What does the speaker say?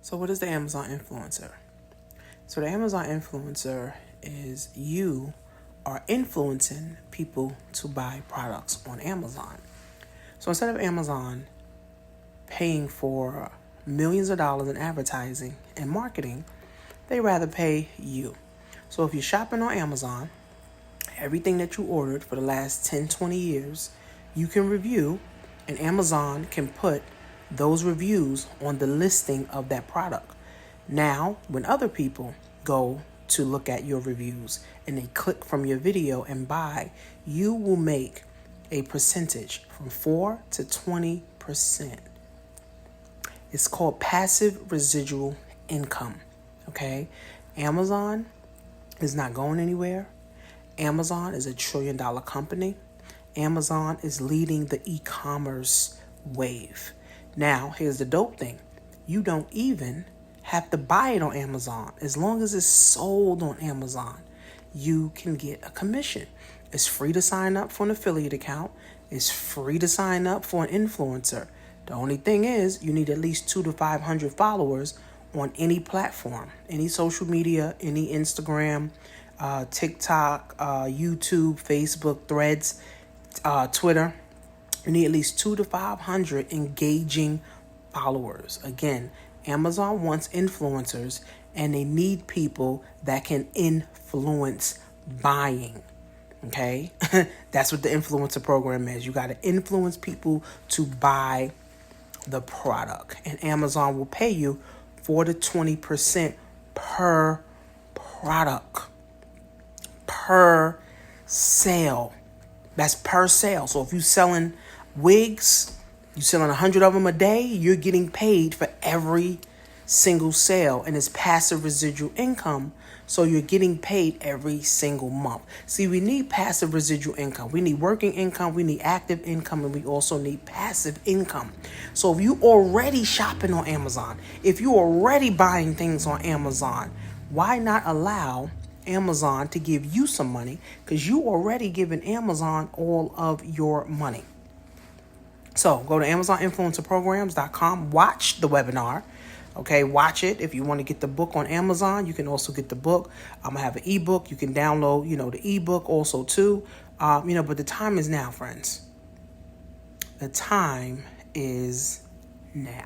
So what is the Amazon influencer? So the Amazon influencer is you are influencing people to buy products on Amazon. So instead of Amazon paying for millions of dollars in advertising and marketing, they rather pay you. So if you're shopping on Amazon, everything that you ordered for the last 10, 20 years, you can review, and Amazon can put those reviews on the listing of that product. Now, when other people go to look at your reviews and they click from your video and buy, you will make a percentage from 4 to 20%. It's called passive residual income. Okay? Amazon is not going anywhere. Amazon is $1 trillion company. Amazon is leading the e-commerce wave. Now, here's the dope thing. You don't even have to buy it on Amazon. As long as it's sold on Amazon, you can get a commission. It's free to sign up for an affiliate account. It's free to sign up for an influencer. The only thing is you need at least 200 to 500 followers on any platform, any social media, any Instagram, TikTok, YouTube, Facebook, Threads, Twitter. You need at least 200 to 500 engaging followers. Again, Amazon wants influencers, and they need people that can influence buying. Okay? That's what the influencer program is. You got to influence people to buy the product. And Amazon will pay you 4 to 20% per product. Per sale. That's per sale. So if you're selling wigs, you're selling 100 of them a day, you're getting paid for every single sale, and it's passive residual income. So you're getting paid every single month. See, we need passive residual income. We need working income, we need active income, and we also need passive income. So if you already shopping on Amazon, if you already buying things on Amazon, why not allow Amazon to give you some money? Because you already giving Amazon all of your money. So go to AmazonInfluencerPrograms.com, watch the webinar. Okay, watch it. If you want to get the book on Amazon, you can also get the book. I'm going to have an ebook. You can download, the ebook also too. But the time is now, friends. The time is now.